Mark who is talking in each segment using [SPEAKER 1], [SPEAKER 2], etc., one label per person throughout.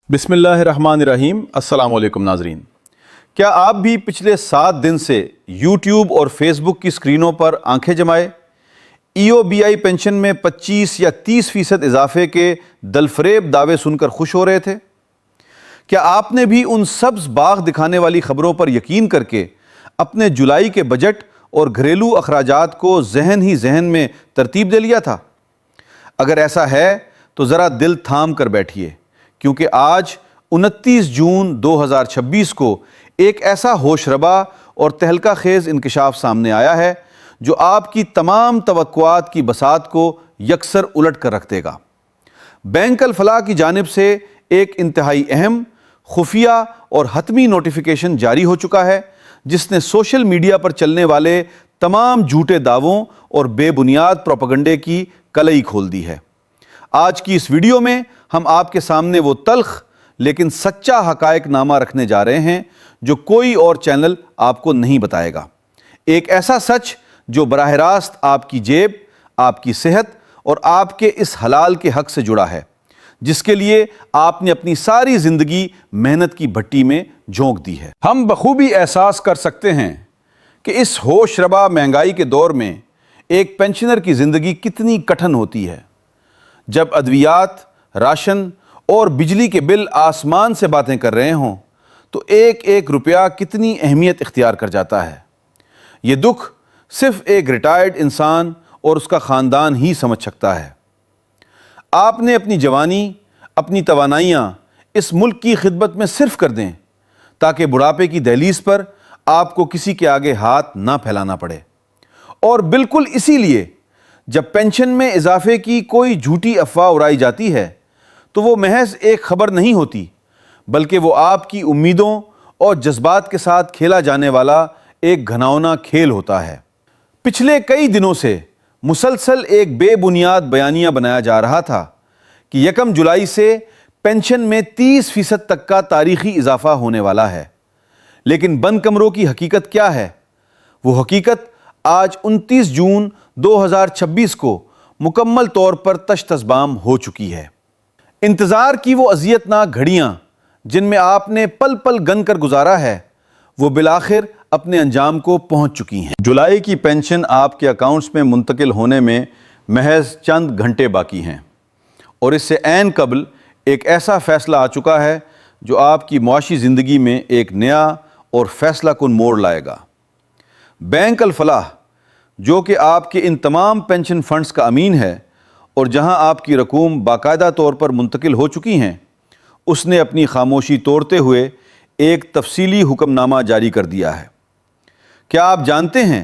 [SPEAKER 1] बिस्मिल्लाहिर्रहमानिर्रहीम। अस्सलाम वालेकुम नाजरीन। क्या आप भी पिछले 7 दिन से यूट्यूब और फेसबुक की स्क्रीनों पर आंखें जमाए EOBI पेंशन में 25 या 30% इजाफे के दलफरेब दावे सुनकर खुश हो रहे थे? क्या आपने भी उन सब्ज बाग दिखाने वाली खबरों पर यकीन करके अपने जुलाई के बजट और घरेलू अखराजात को जहन ही जहन में तरतीब दे लिया था? अगर ऐसा है तो ज़रा दिल थाम कर बैठिए, क्योंकि आज 29 जून 2026 को एक ऐसा होशरबा और तहलका खेज़ इंकशाफ सामने आया है जो आपकी तमाम तवक्कुआत की बसात को यकसर उलट कर रख देगा। बैंक अल फलाह की जानिब से एक इंतहाई अहम, खुफिया और हतमी नोटिफिकेशन जारी हो चुका है, जिसने सोशल मीडिया पर चलने वाले तमाम झूठे दावों और बेबुनियाद प्रोपेगेंडे की कलई खोल दी है। आज की इस वीडियो में हम आपके सामने वो तल्ख लेकिन सच्चा हकायक नामा रखने जा रहे हैं जो कोई और चैनल आपको नहीं बताएगा। एक ऐसा सच जो बराह रास्त आपकी जेब, आपकी सेहत और आपके इस हलाल के हक से जुड़ा है, जिसके लिए आपने अपनी सारी जिंदगी मेहनत की भट्टी में झोंक दी है। हम बखूबी एहसास कर सकते हैं कि इस होशरबा महंगाई के दौर में एक पेंशनर की ज़िंदगी कितनी कठिन होती है। जब अद्वियात, राशन और बिजली के बिल आसमान से बातें कर रहे हों तो एक एक रुपया कितनी अहमियत इख्तियार कर जाता है। ये दुख सिर्फ एक रिटायर्ड इंसान और उसका ख़ानदान ही समझ सकता है। आपने अपनी जवानी, अपनी तवानाइयाँ इस मुल्क की खिदमत में सिर्फ कर दें ताकि बुढ़ापे की दहलीज पर आपको किसी के आगे हाथ ना फैलाना पड़े। और बिल्कुल इसीलिए जब पेंशन में इजाफे की कोई झूठी अफवाह उड़ाई जाती है तो वो महज एक खबर नहीं होती, बल्कि वो आपकी उम्मीदों और जज्बात के साथ खेला जाने वाला एक घिनौना खेल होता है। पिछले कई दिनों से मुसलसल एक बेबुनियाद बयानिया बनाया जा रहा था कि 1 जुलाई से पेंशन में 30% तक का तारीखी इजाफा होने वाला है। लेकिन बंद कमरों की हकीकत क्या है? वो हकीकत आज 29 जून 2026 को मुकम्मल तौर पर तश्तज़बाम हो चुकी है। इंतज़ार की वो अज़ियतनाक घड़ियाँ जिनमें आपने पल पल गन कर गुजारा है, वो बिलाखिर अपने अंजाम को पहुँच चुकी हैं। जुलाई की पेंशन आपके अकाउंट्स में मुंतकिल होने में महज चंद घंटे बाकी हैं और इससे ऐन कबल एक ऐसा फ़ैसला आ चुका है जो आपकी मुआशी ज़िंदगी में एक नया और फ़ैसला कुन मोड़ लाएगा। बैंक अल फलाह, जो कि आपके इन तमाम पेंशन फ़ंड्स का अमीन है और जहां आपकी रकूम बाकायदा तौर पर मुंतकिल हो चुकी हैं, उसने अपनी खामोशी तोड़ते हुए एक तफसीली हुक्मनामा जारी कर दिया है। क्या आप जानते हैं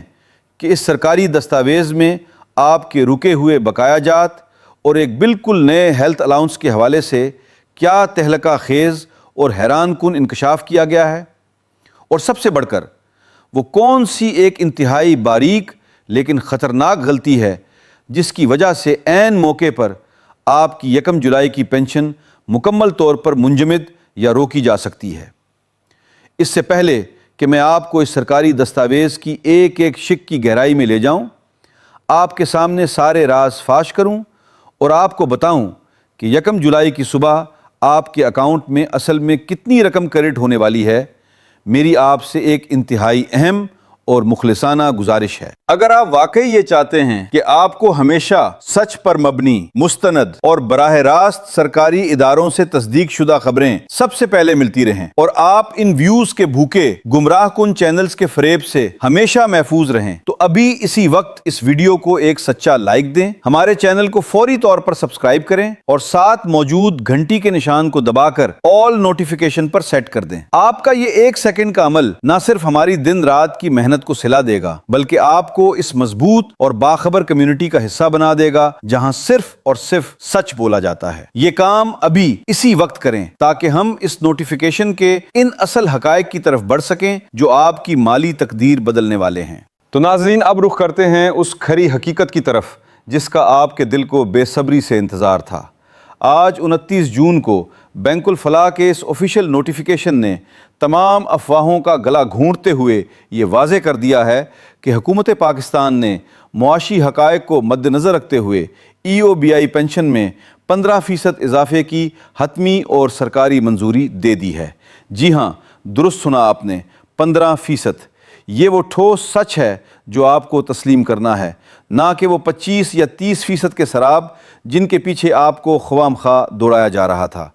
[SPEAKER 1] कि इस सरकारी दस्तावेज़ में आपके रुके हुए बकाया जात और एक बिल्कुल नए हेल्थ अलाउंस के हवाले से क्या तहलका खेज़ और हैरान कुन इंकशाफ किया गया है? और सबसे बढ़कर वो कौन सी एक इंतहाई बारीक लेकिन ख़तरनाक गलती है जिसकी वजह से ऐन मौके पर आपकी 1 जुलाई की पेंशन मुकम्मल तौर पर मुंजमद या रोकी जा सकती है। इससे पहले कि मैं आपको इस सरकारी दस्तावेज़ की एक एक शिक की गहराई में ले जाऊं, आपके सामने सारे राज फाश करूं और आपको बताऊं कि 1 जुलाई की सुबह आपके अकाउंट में असल में कितनी रकम क्रेडिट होने वाली है, मेरी आपसे एक इंतहाई अहम और मुखलिसाना गुजारिश है। अगर आप वाकई ये चाहते हैं कि आपको हमेशा सच पर मबनी, मुस्तनद और बराह रास्त सरकारी इदारों से तस्दीक शुदा खबरें सबसे पहले मिलती रहें और आप इन व्यूज के भूखे गुमराह कुन चैनल्स के फरेब से हमेशा महफूज रहें, तो अभी इसी वक्त इस वीडियो को एक सच्चा लाइक दें, हमारे चैनल को फौरी तौर पर सब्सक्राइब करें और साथ मौजूद घंटी के निशान को दबाकर ऑल नोटिफिकेशन पर सेट कर दें। आपका ये 1 सेकंड का अमल न सिर्फ हमारी दिन रात की मेहनत को सिला देगा, बल्कि आपको इस मजबूत और बाखबर कम्युनिटी का हिस्सा बना देगा जहां सिर्फ और सिर्फ सच बोला जाता है। ये काम अभी इसी वक्त करें ताकि हम इस नोटिफिकेशन के इन असल हकायक की तरफ बढ़ सकें जो आपकी माली तकदीर बदलने वाले हैं। तो नाज़रीन, अब रुख करते हैं उस खरी हकीकत की तरफ जिसका आपके दिल को बेसब्री से इंतजार था। आज 29 जून को बैंक अल फलाह के इस ऑफिशियल नोटिफिकेशन ने तमाम अफवाहों का गला घूंटते हुए ये वाज़े कर दिया है कि हुकूमत पाकिस्तान ने मुआशी हक़ाइक़ को मद्देनज़र रखते हुए EOBI पेंशन में 15% اضافے کی حتمی اور سرکاری منظوری دے دی ہے۔ جی ہاں، درست سنا آپ نے، 15%۔ یہ وہ ٹھوس سچ ہے جو آپ کو تسلیم کرنا ہے، نہ کہ وہ 25 یا 30% کے سراب جن کے پیچھے آپ کو خواہ مخواہ دوڑایا جا رہا تھا۔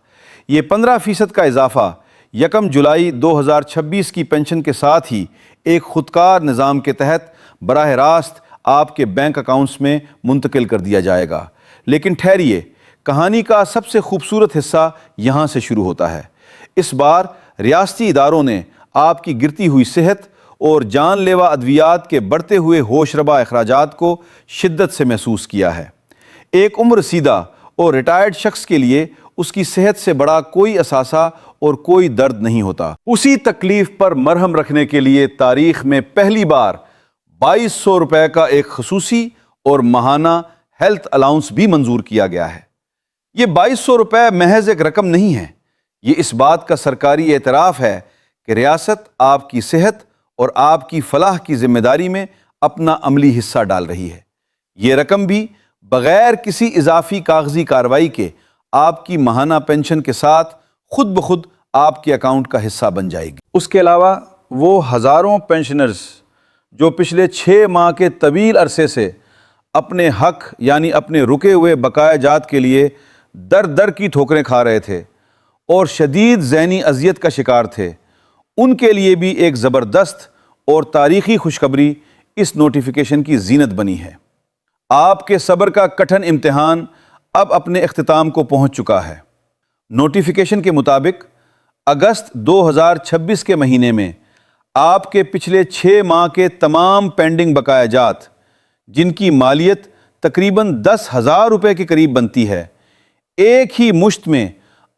[SPEAKER 1] یہ 15% کا اضافہ 1 جولائی 2026 کی پینشن کے ساتھ ہی ایک خودکار نظام کے تحت براہ راست آپ کے بینک اکاؤنٹس میں منتقل کر دیا جائے گا۔ لیکن ٹھہریے، کہانی کا سب سے خوبصورت حصہ یہاں سے شروع ہوتا ہے۔ اس بار ریاستی اداروں نے آپ کی گرتی ہوئی صحت اور جان لیوا ادویات کے بڑھتے ہوئے ہوش ربا اخراجات کو شدت سے محسوس کیا ہے۔ ایک عمر رسیدہ اور ریٹائرڈ شخص کے لیے اس کی صحت سے بڑا کوئی اثاثہ اور کوئی درد نہیں ہوتا۔ اسی تکلیف پر مرہم رکھنے کے لیے تاریخ میں پہلی بار 2200 روپے کا ایک خصوصی اور ماہانہ ہیلتھ الاؤنس بھی منظور کیا گیا ہے۔ یہ 2200 روپے محض ایک رقم نہیں ہے، یہ اس بات کا سرکاری اعتراف ہے کہ ریاست آپ کی صحت اور آپ کی فلاح کی ذمہ داری میں اپنا عملی حصہ ڈال رہی ہے۔ یہ رقم بھی بغیر کسی اضافی کاغذی کارروائی کے آپ کی ماہانہ پینشن کے ساتھ خود بخود آپ کے اکاؤنٹ کا حصہ بن جائے گی۔ اس کے علاوہ وہ ہزاروں پینشنرز جو پچھلے 6 ماہ کے طویل عرصے سے اپنے حق یعنی اپنے رکے ہوئے بقایا جات کے لیے در در کی ٹھوکریں کھا رہے تھے اور شدید ذہنی اذیت کا شکار تھے، ان کے لیے بھی ایک زبردست اور تاریخی خوشخبری اس نوٹیفیکیشن کی زینت بنی ہے۔ آپ کے صبر کا کٹھن امتحان اب اپنے اختتام کو پہنچ چکا ہے۔ نوٹیفیکیشن کے مطابق اگست 2026 کے مہینے میں آپ کے پچھلے 6 ماہ کے تمام پینڈنگ بقایا جات، جن کی مالیت تقریباً 10,000 روپے کے قریب بنتی ہے، ایک ہی مشت میں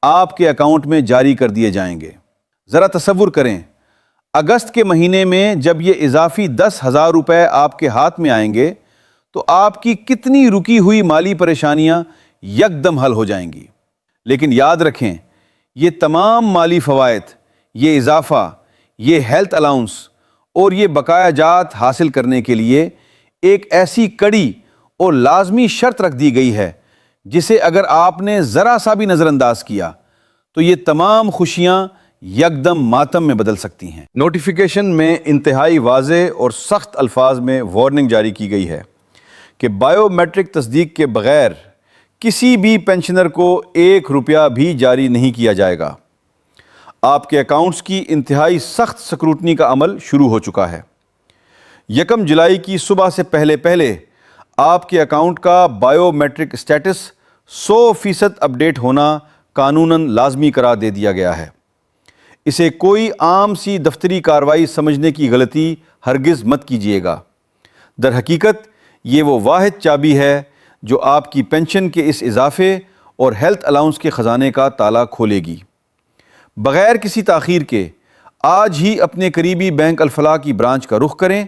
[SPEAKER 1] آپ کے اکاؤنٹ میں جاری کر دیے جائیں گے۔ ذرا تصور کریں، اگست کے مہینے میں جب یہ اضافی 10,000 روپے آپ کے ہاتھ میں آئیں گے تو آپ کی کتنی رکی ہوئی مالی پریشانیاں یکدم حل ہو جائیں گی۔ لیکن یاد رکھیں، یہ تمام مالی فوائد، یہ اضافہ، یہ ہیلتھ الاؤنس اور یہ بقایا جات حاصل کرنے کے لیے ایک ایسی کڑی اور لازمی شرط رکھ دی گئی ہے جسے اگر آپ نے ذرا سا بھی نظر انداز کیا تو یہ تمام خوشیاں یکدم ماتم میں بدل سکتی ہیں۔ نوٹیفیکیشن میں انتہائی واضح اور سخت الفاظ میں وارننگ جاری کی گئی ہے کہ بائیو میٹرک تصدیق کے بغیر کسی بھی پینشنر کو 1 روپیہ بھی جاری نہیں کیا جائے گا۔ آپ کے اکاؤنٹس کی انتہائی سخت سکروٹنی کا عمل شروع ہو چکا ہے۔ 1 جولائی کی صبح سے پہلے آپ کے اکاؤنٹ کا بائیو میٹرک سٹیٹس 100% اپڈیٹ ہونا قانوناً لازمی قرار دے دیا گیا ہے۔ اسے کوئی عام سی دفتری کارروائی سمجھنے کی غلطی ہرگز مت کیجیے گا۔ در حقیقت یہ وہ واحد چابی ہے جو آپ کی پینشن کے اس اضافے اور ہیلتھ الاؤنس کے خزانے کا تالا کھولے گی۔ بغیر کسی تاخیر کے آج ہی اپنے قریبی بینک الفلاح کی برانچ کا رخ کریں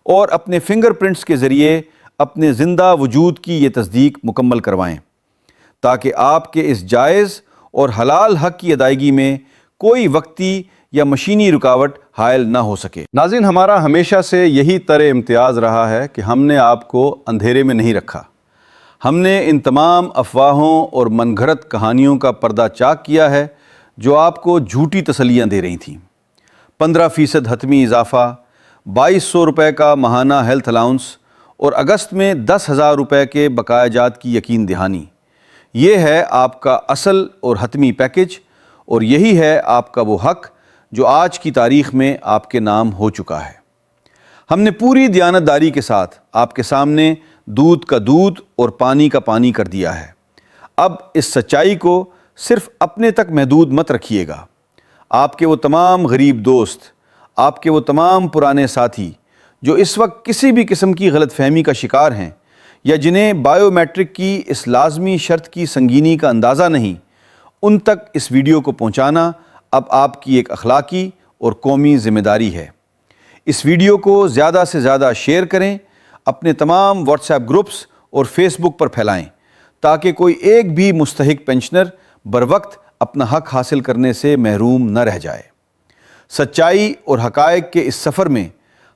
[SPEAKER 1] اور اپنے فنگر پرنٹس کے ذریعے اپنے زندہ وجود کی یہ تصدیق مکمل کروائیں تاکہ آپ کے اس جائز اور حلال حق کی ادائیگی میں کوئی وقتی یا مشینی رکاوٹ حائل نہ ہو سکے۔ ناظرین، ہمارا ہمیشہ سے یہی طرز امتیاز رہا ہے کہ ہم نے آپ کو اندھیرے میں نہیں رکھا۔ ہم نے ان تمام افواہوں اور من گھڑت کہانیوں کا پردہ چاک کیا ہے جو آپ کو جھوٹی تسلیاں دے رہی تھیں۔ 15% حتمی اضافہ، 2200 روپے کا ماہانہ ہیلتھ الاؤنس اور اگست میں 10,000 روپے کے بقایا جات کی یقین دہانی، یہ ہے آپ کا اصل اور حتمی پیکج، اور یہی ہے آپ کا وہ حق جو آج کی تاریخ میں آپ کے نام ہو چکا ہے۔ ہم نے پوری دیانتداری کے ساتھ آپ کے سامنے دودھ کا دودھ اور پانی کا پانی کر دیا ہے۔ اب اس سچائی کو صرف اپنے تک محدود مت رکھیے گا۔ آپ کے وہ تمام غریب دوست، آپ کے وہ تمام پرانے ساتھی جو اس وقت کسی بھی قسم کی غلط فہمی کا شکار ہیں یا جنہیں بائیو میٹرک کی اس لازمی شرط کی سنگینی کا اندازہ نہیں، ان تک اس ویڈیو کو پہنچانا اب آپ کی ایک اخلاقی اور قومی ذمہ داری ہے۔ اس ویڈیو کو زیادہ سے زیادہ شیئر کریں، اپنے تمام واٹس ایپ گروپس اور فیس بک پر پھیلائیں تاکہ کوئی ایک بھی مستحق پینشنر بروقت اپنا حق حاصل کرنے سے محروم نہ رہ جائے۔ سچائی اور حقائق کے اس سفر میں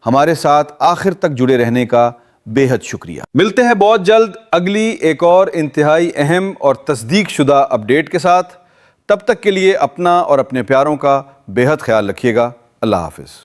[SPEAKER 1] ہمارے ساتھ آخر تک جڑے رہنے کا بے حد شکریہ۔ ملتے ہیں بہت جلد اگلی ایک اور انتہائی اہم اور تصدیق شدہ اپڈیٹ کے ساتھ۔ تب تک کے لیے اپنا اور اپنے پیاروں کا بے حد خیال رکھیے گا۔ اللہ حافظ۔